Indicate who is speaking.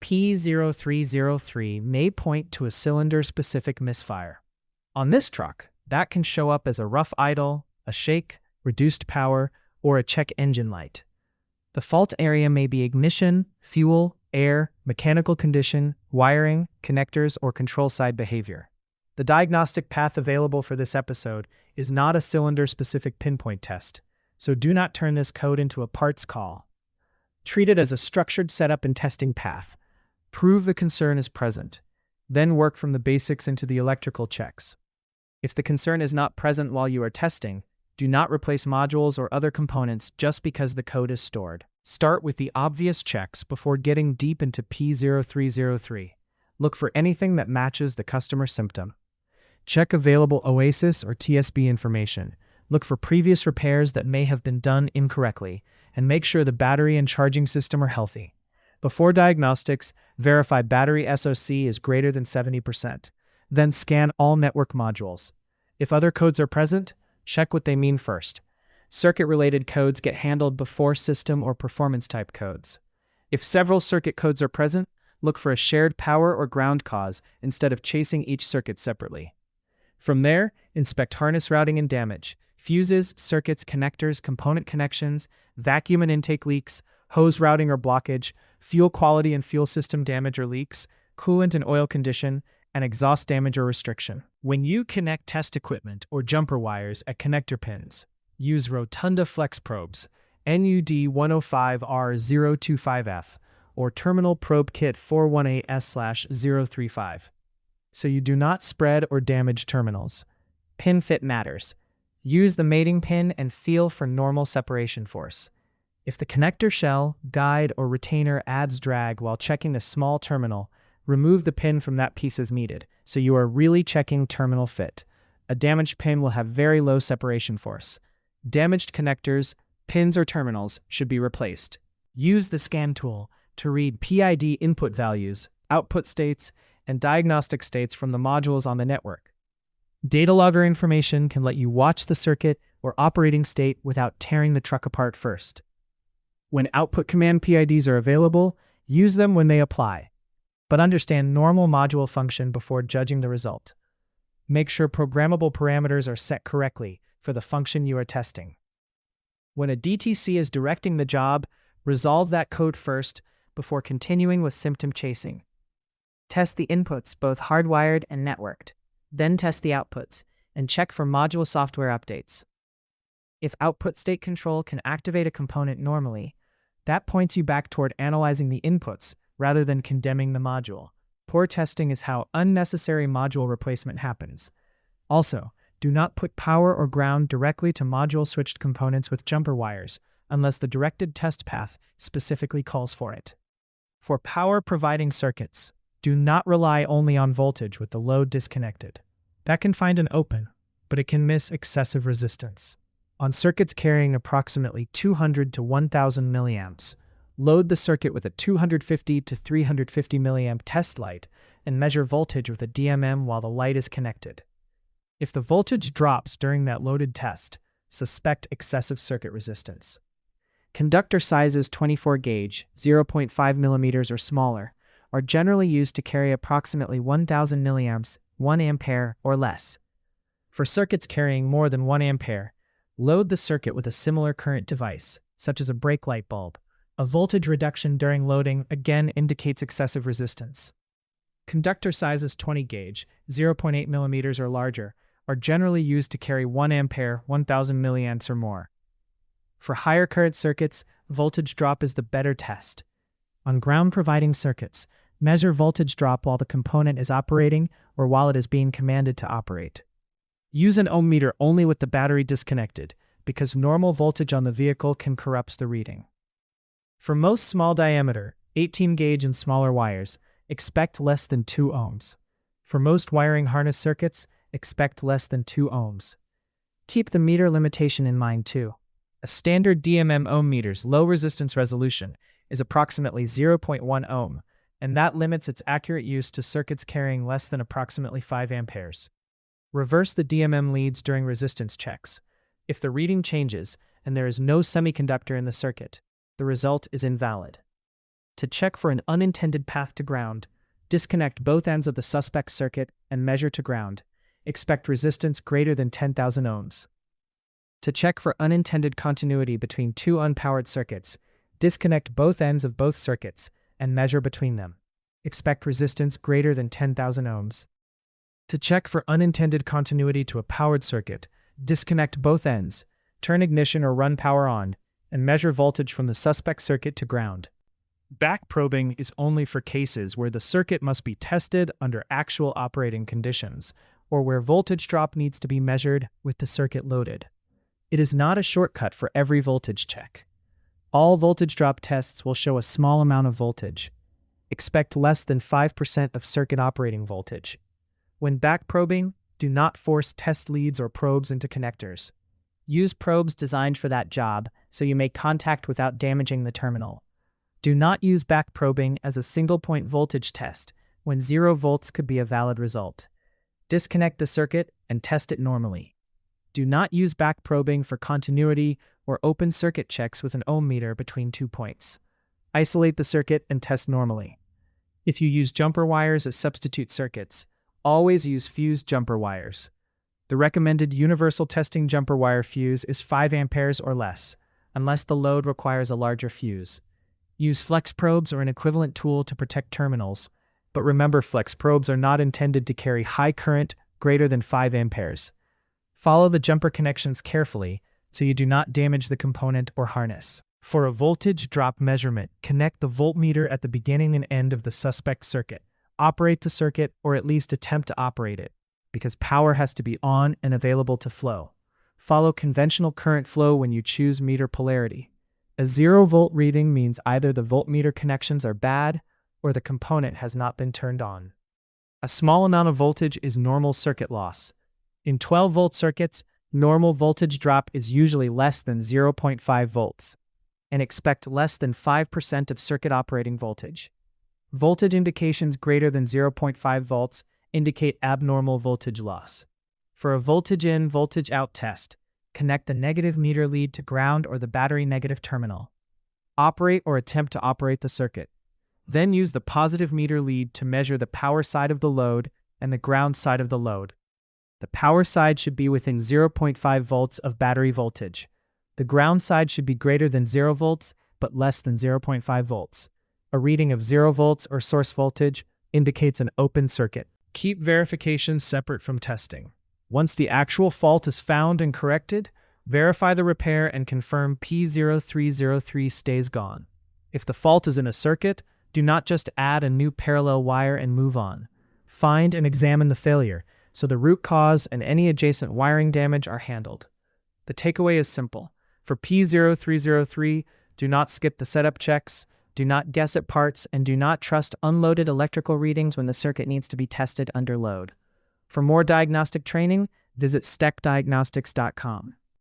Speaker 1: P0303 may point to a cylinder-specific misfire. On this truck, that can show up as a rough idle, a shake, reduced power, or a check engine light. The fault area may be ignition, fuel, air, mechanical condition, wiring, connectors, or control side behavior. The diagnostic path available for this episode is not a cylinder-specific pinpoint test, so do not turn this code into a parts call. Treat it as a structured setup and testing path. Prove the concern is present, then work from the basics into the electrical checks. If the concern is not present while you are testing, do not replace modules or other components just because the code is stored. Start with the obvious checks before getting deep into P0303. Look for anything that matches the customer symptom. Check available OASIS or TSB information. Look for previous repairs that may have been done incorrectly, and make sure the battery and charging system are healthy. Before diagnostics, verify battery SOC is greater than 70%. Then scan all network modules. If other codes are present, check what they mean first. Circuit-related codes get handled before system or performance type codes. If several circuit codes are present, look for a shared power or ground cause instead of chasing each circuit separately. From there, inspect harness routing and damage, fuses, circuits, connectors, component connections, vacuum and intake leaks, hose routing or blockage, fuel quality and fuel system damage or leaks, coolant and oil condition, and exhaust damage or restriction. When you connect test equipment or jumper wires at connector pins, use Rotunda Flex Probes, NUD 105R025F, or Terminal Probe Kit 418S/035. So you do not spread or damage terminals. Pin fit matters. Use the mating pin and feel for normal separation force. If the connector shell, guide, or retainer adds drag while checking a small terminal, remove the pin from that piece as needed, so you are really checking terminal fit. A damaged pin will have very low separation force. Damaged connectors, pins, or terminals should be replaced. Use the scan tool to read PID input values, output states, and diagnostic states from the modules on the network. Data logger information can let you watch the circuit or operating state without tearing the truck apart first. When output command PIDs are available, use them when they apply, but understand normal module function before judging the result. Make sure programmable parameters are set correctly for the function you are testing. When a DTC is directing the job, resolve that code first before continuing with symptom chasing. Test the inputs, both hardwired and networked. Then test the outputs, and check for module software updates. If output state control can activate a component normally, that points you back toward analyzing the inputs rather than condemning the module. Poor testing is how unnecessary module replacement happens. Also, do not put power or ground directly to module-switched components with jumper wires unless the directed test path specifically calls for it. For power-providing circuits, do not rely only on voltage with the load disconnected. That can find an open, but it can miss excessive resistance. On circuits carrying approximately 200 to 1000 milliamps, load the circuit with a 250 to 350 milliamp test light and measure voltage with a DMM while the light is connected. If the voltage drops during that loaded test, suspect excessive circuit resistance. Conductor sizes 24 gauge, 0.5 millimeters or smaller, are generally used to carry approximately 1000 milliamps, 1 ampere, or less. For circuits carrying more than 1 ampere, load the circuit with a similar current device, such as a brake light bulb. A voltage reduction during loading again indicates excessive resistance. Conductor sizes 20 gauge, 0.8 millimeters or larger, are generally used to carry 1 ampere, 1000 milliamps or more. For higher current circuits, voltage drop is the better test. On ground-providing circuits, measure voltage drop while the component is operating or while it is being commanded to operate. Use an ohm meter only with the battery disconnected, because normal voltage on the vehicle can corrupt the reading. For most small diameter, 18 gauge and smaller wires, expect less than 2 ohms. For most wiring harness circuits, expect less than 2 ohms. Keep the meter limitation in mind too. A standard DMM ohm meter's low resistance resolution is approximately 0.1 ohm, and that limits its accurate use to circuits carrying less than approximately 5 amperes. Reverse the DMM leads during resistance checks. If the reading changes and there is no semiconductor in the circuit, the result is invalid. To check for an unintended path to ground, disconnect both ends of the suspect circuit and measure to ground. Expect resistance greater than 10,000 ohms. To check for unintended continuity between two unpowered circuits, disconnect both ends of both circuits and measure between them. Expect resistance greater than 10,000 ohms. To check for unintended continuity to a powered circuit, disconnect both ends, turn ignition or run power on, and measure voltage from the suspect circuit to ground. Back probing is only for cases where the circuit must be tested under actual operating conditions, or where voltage drop needs to be measured with the circuit loaded. It is not a shortcut for every voltage check. All voltage drop tests will show a small amount of voltage. Expect less than 5% of circuit operating voltage. When back probing, do not force test leads or probes into connectors. Use probes designed for that job so you make contact without damaging the terminal. Do not use back probing as a single-point voltage test when 0 volts could be a valid result. Disconnect the circuit and test it normally. Do not use back probing for continuity or open circuit checks with an ohm meter between 2 points. Isolate the circuit and test normally. If you use jumper wires as substitute circuits, always use fused jumper wires. The recommended universal testing jumper wire fuse is 5 amperes or less, unless the load requires a larger fuse. Use flex probes or an equivalent tool to protect terminals, but remember flex probes are not intended to carry high current greater than 5 amperes. Follow the jumper connections carefully so you do not damage the component or harness. For a voltage drop measurement, connect the voltmeter at the beginning and end of the suspect circuit. Operate the circuit or at least attempt to operate it, because power has to be on and available to flow. Follow conventional current flow when you choose meter polarity. A 0-volt reading means either the voltmeter connections are bad or the component has not been turned on. A small amount of voltage is normal circuit loss. In 12-volt circuits, normal voltage drop is usually less than 0.5 volts, and expect less than 5% of circuit operating voltage. Voltage indications greater than 0.5 volts indicate abnormal voltage loss. For a voltage in, voltage out test, connect the negative meter lead to ground or the battery negative terminal. Operate or attempt to operate the circuit. Then use the positive meter lead to measure the power side of the load and the ground side of the load. The power side should be within 0.5 volts of battery voltage. The ground side should be greater than 0 volts, but less than 0.5 volts. A reading of 0 volts or source voltage indicates an open circuit. Keep verification separate from testing. Once the actual fault is found and corrected, verify the repair and confirm P0303 stays gone. If the fault is in a circuit, do not just add a new parallel wire and move on. Find and examine the failure so the root cause and any adjacent wiring damage are handled. The takeaway is simple. For P0303, do not skip the setup checks, do not guess at parts, and do not trust unloaded electrical readings when the circuit needs to be tested under load. For more diagnostic training, visit STECDiagnostics.com.